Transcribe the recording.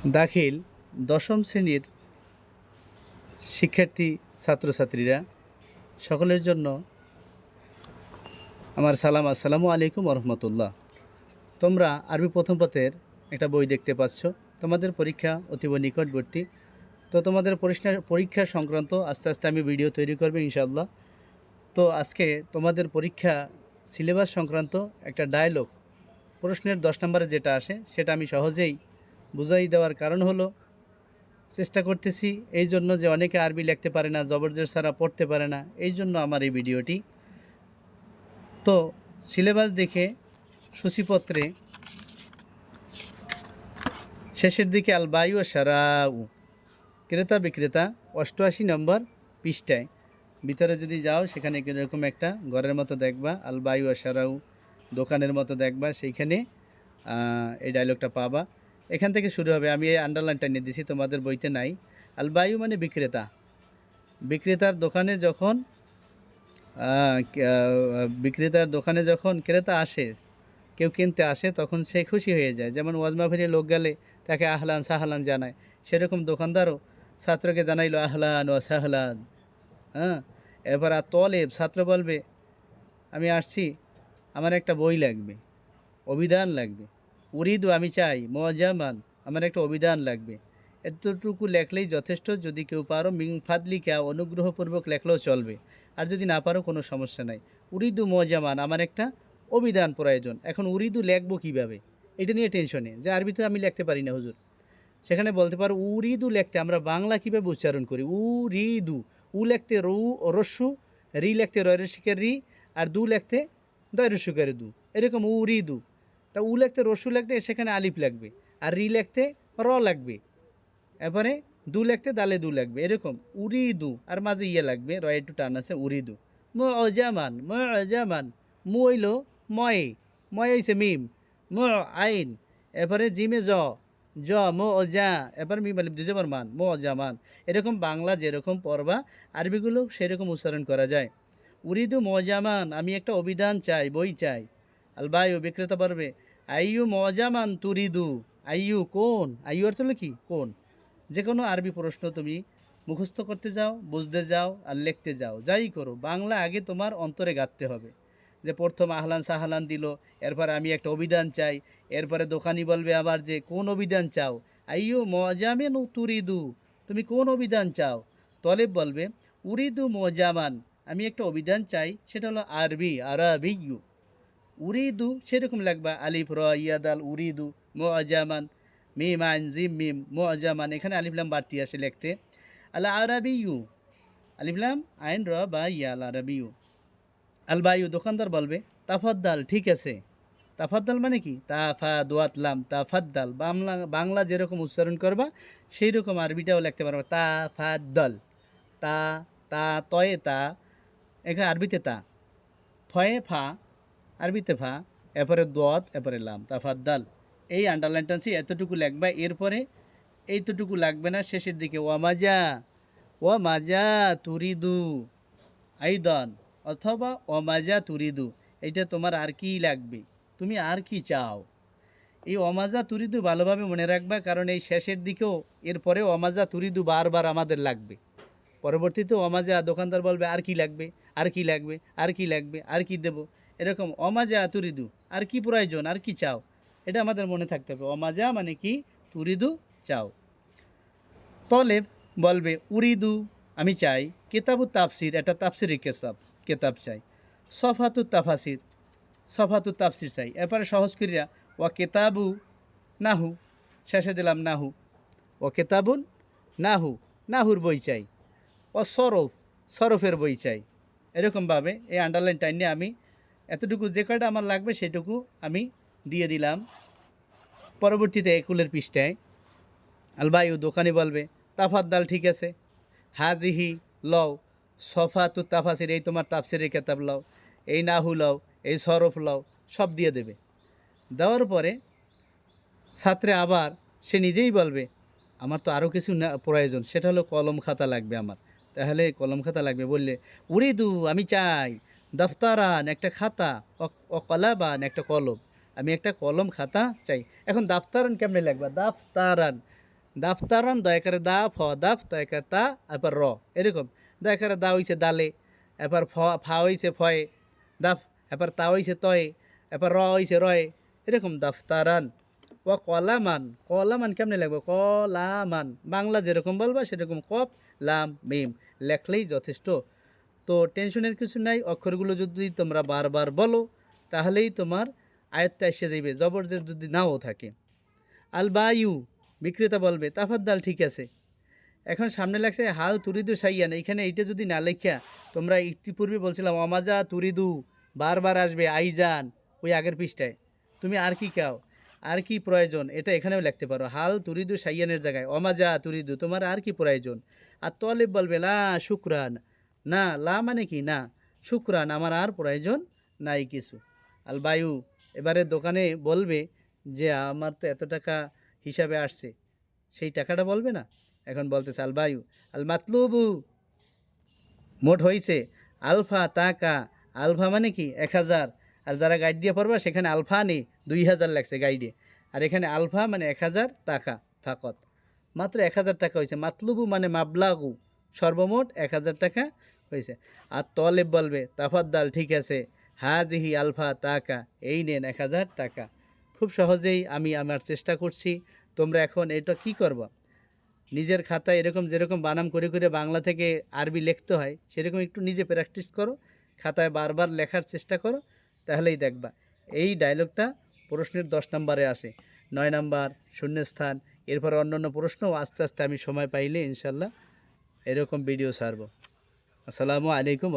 দাখিল দশম শ্রেণীর শিক্ষার্থী ছাত্রছাত্রীরা সকলের জন্য আমার সালাম। আসসালামু আলাইকুম রহমতুল্লাহ। তোমরা আরবি প্রথম পথের একটা বই দেখতে পাচ্ছ। তোমাদের পরীক্ষা অতীব নিকটবর্তী, তো তোমাদের পরীক্ষা সংক্রান্ত আস্তে আস্তে আমি ভিডিও তৈরি করবো ইনশাআল্লাহ। তো আজকে তোমাদের পরীক্ষা সিলেবাস সংক্রান্ত একটা ডায়লগ প্রশ্নের 10 নম্বরে যেটা আসে সেটা আমি সহজেই বুঝাই দেওয়ার কারণ হলো চেষ্টা করতেছি এই জন্য যে অনেকে আরবি লিখতে পারে না, জবরদস্ত ছাড়া পড়তে পারে না, এই জন্য আমার এই ভিডিওটি। তো সিলেবাস দেখে সূচিপত্রে শেষের দিকে আল বায়ু ও সারাউ, ক্রেতা বিক্রেতা 88 নম্বর পৃষ্ঠায় ভিতরে যদি যাও সেখানে এরকম একটা ঘরের মতো দেখবা, আল বায়ু ও সারাউ, দোকানের মতো দেখবা, সেইখানে এই ডায়লগটা পাবা। এখান থেকে শুরু হবে। আমি এই আন্ডারলাইনটা নিয়ে দিছি, তোমাদের বইতে নাই। আল বায়ু মানে বিক্রেতা। বিক্রেতার দোকানে যখন বিক্রেতার দোকানে যখন ক্রেতা আসে, কেউ কিনতে আসে, তখন সে খুশি হয়ে যায়। যেমন ওয়াজ মাহফিলে লোক গেলে তাকে আহলান সাহলান জানায়, সেরকম দোকানদারও ছাত্রকে জানাইলো আহলান ও সাহলান। হ্যাঁ, এবার আর তলেব ছাত্র বলবে আমি আসছি, আমার একটা বই লাগবে, অভিধান লাগবে। উরিদু আমি চাই, মজামান আমার একটা অভিধান লাগবে। এতটুকু লেখলেই যথেষ্ট। যদি কেউ পারো মিং ফাদলিকা অনুগ্রহপূর্বক লেখলেও চলবে, আর যদি না পারো কোনো সমস্যা নাই। উরিদু মজামান আমার একটা অভিধান প্রয়োজন। এখন উরিদু লেখবো কীভাবে, এটা নিয়ে টেনশনে যে আরবিতে আমি লিখতে পারি না হুজুর। সেখানে বলতে পারো উরিদু লেখতে আমরা বাংলা কীভাবে উচ্চারণ করি। উরিদু, উ লেখতে রু রস্যু, রি লেখতে রয়রসিকের রি, আর দু লেখতে দয়রসুকের দু, এরকম উরিদু। তা উ লেখতে রসু লাগবে, সেখানে আলিফ লাগবে, আর রি লেখতে র লাগবে, এরপরে দু লেখতে দালে দু লাগবে, এরকম উরিদু, আর মাঝে ইয়ে লাগবে, র একটু টান আছে, উরিদু। মু অজামান, মু অজামান, মু হইল ময়ে, ময় হইছে মিম, মু আইন, এরপরে জিমে জ মো অজা, এবার মিম আলিফ দুই জবর মান, মো অজামান। এরকম বাংলা যেরকম পড়বা আরবিগুলো সেরকম উচ্চারণ করা যায়। উরিদু মজামান আমি একটা অভিধান চাই, বই চাই। আল বায়ু বিক্রেতা পারবে আইয়ু মজামান তুরিদু, আইয়ু কোন, আইয়ু অর্থ হলো কি কোন। যে কোনো আরবি প্রশ্ন তুমি মুখস্থ করতে যাও, বুঝতে যাও আর লিখতে যাও, যাই করো, বাংলা আগে তোমার অন্তরে গাঁথতে হবে। যে প্রথম আহলান সাহালান দিল, এরপরে আমি একটা অভিধান চাই, এরপরে দোকানি বলবে আবার যে কোন অভিধান চাও, আইয়ু মজামেন তুরিদু তুমি কোন অভিধান চাও। তলেব বলবে উরিদু মজামান আমি একটা অভিধান চাই, সেটা হলো আরবি, আরাবিয়ু। উরিদু সেরকম লাগবা, আলিফ র ইয়াদাল উরিদু মুআজামান, মিম আইন জিম মিম মুআজামান, এখানে আলিফ লাম বাড়তি আসে লিখতে। আল আরাবিয়ু, আলিফ লাম আইন র বা ইয়া, আল আরাবিয়ু। আল বায়ু দোকানদার বলবে তাফাদ্দাল ঠিক আছে। তাফাদ্দাল মানে কি, তাফা দোয়াতলাম তাফাদ্দাল, বাংলা বাংলা যেরকম উচ্চারণ করবা সেই রকম আরবিটাও লিখতে পারবা। তাফাদ্দাল, তা তা তয়ে তা, এখানে আরবিতে তা, ফয়ে ফা, আরবিতে ফা, এরপরে দোয়াত, এরপরে লাম, তাফাদ্দাল। এই আন্ডারলাইনটা এতটুকু লিখবা। এরপরে এইতটুকু লাগবে না, শেষের দিকে ওয়ামাজা, ওয়ামাজা তুরিদু আইদান, অথবা ওয়ামাজা তুরিদু, এইটা তোমার আর কি লাগবে, তুমি আর কি চাও। এই অমাজা তুরিদু ভালোভাবে মনে রাখবা, কারণ এই শেষের দিকেও এরপরে অমাজা তুরিদু বারবার আমাদের লাগবে। পরবর্তীতে অমাজা দোকানদার বলবে আর কি লাগবে, আর কি লাগবে, আর কি লাগবে, আর কি দেব, এরকম অমাজা তুরিদু আর কি প্রয়োজন, আর কি চাও, এটা আমাদের মনে থাকতে হবে। অমাজা মানে কি, তুরিদু চাও। তলেব বলবে উরিদু আমি চাই, কেতাবু তাফসির একটা তাফসিরের কেতাব চাই। সফাতু তাফাসির, সফাতু তাফসির চাই। এরপরে সহজ করিয়া ও কেতাবু নাহু, শেষে দিলাম নাহু, ও কেতাবুন নাহু, নাহুর বই চাই। ও সরফ, সরফের বই চাই। এরকমভাবে এই আন্ডারলাইন টাইনে আমি এতটুকু যে কয়টা আমার লাগবে সেটুকু আমি দিয়ে দিলাম। পরবর্তীতে একুলের পৃষ্ঠায় আলবায়ু দোকানি বলবে তাফাদ্দাল ঠিক আছে, হাজিহি লও, সফাতু তাফাসির এই তোমার তাফসিরের কেতাব লও, এই নাহু লও, এই সরফ লও, সব দিয়ে দেবে। দেওয়ার পরে ছাত্রে আবার সে নিজেই বলবে আমার তো আরও কিছু প্রয়োজন, সেটা হলো কলম খাতা লাগবে আমার। তাহলে কলম খাতা লাগবে বললে উরিদু আমি চাই, দফতারান একটা খাতা, ও কলাবান একটা কলম, আমি একটা কলম খাতা চাই। এখন দাফতারান কেমনে লাগবা, দাফতারান, দাফতারন দয়াকারে দা ফ দাফ দয়াকার তা এরপর র এরকম দয়াকারে দা হইছে দালে এরপর ফা হইছে ফয়ে দাফ এরপর তা হইছে তয়ে এরপর র হইছে রয়ে এরকম দাফতারান ও কলামান কেমনে লাগবে কলামান বাংলা যেরকম বলবা সেরকম কফ লাম মিম লেখলেই যথেষ্ট। তো টেনশনের কিছু নাই, অক্ষরগুলো যদি তোমরা বারবার বলো তাহলেই তোমার আয়ত্তে এসে যাইবে, জবরজের যদি নাও থাকে। আল বায়ু বিক্রেতা বলবে তাফাদ্দাল, ঠিক আছে। এখন সামনে লাগছে হাল তুরিদু সাইয়ান, এইখানে এইটা যদি না লেখা, তোমরা ইতিপূর্বে বলছিলাম অমাজা তুরিদু বারবার আসবে আইজান ওই আগের পৃষ্ঠায়, তুমি আর কি চাও, আর কি প্রয়োজন, এটা এখানেও লিখতে পারো। হাল তুরিদু সাইয়ানের জায়গায় অমাজা তুরিদু, তোমার আর কি প্রয়োজন। আর তলেব বলবে লা শুক্রান, না লা মানে কি না, শুক্রান আমার আর প্রয়োজন নাই কিছু। আল বায়ু এবারে দোকানে বলবে যে আমার তো এত টাকা হিসাবে আসছে, সেই টাকাটা বলবে না, এখন বলতেছে আল বায়ু আল মাতলুবু মোট হয়েছে আলফা তাকা, আলফা মানে কি 1000, আর যারা গাইড দিয়ে পড়বা সেখানে আলফা নেই 2000 লাগছে গাইডে, আর এখানে আলফা মানে 1000 টাকা ফাকত, মাত্র 1000 টাকা হয়েছে। মাতলুবু মানে মাবলাগু, সর্বমোট 1000 টাকা হয়েছে। আর তলেব বলবে তাফাদ্দাল, ঠিক আছে, হাজিহি আলফা টাকা, এই নেন 1000 টাকা। খুব সহজেই আমি আমার চেষ্টা করছি, তোমরা এখন এটা কি করবা, নিজের খাতায় এরকম যেরকম বানাম করে করে বাংলা থেকে আরবি লিখতে হয় সেরকম একটু নিজে প্র্যাকটিস করো, খাতায় বারবার লেখার চেষ্টা করো, তাহলেই দেখবা এই ডায়লগটা প্রশ্নের 10 নম্বরে আসে, 9 নম্বর শূন্যস্থান, এরপর অন্যান্য প্রশ্নও আস্তে আস্তে আমি সময় পাইলে ইনশাল্লাহ এরকম ভিডিও ছাড়ব। আসসালামু আলাইকুম।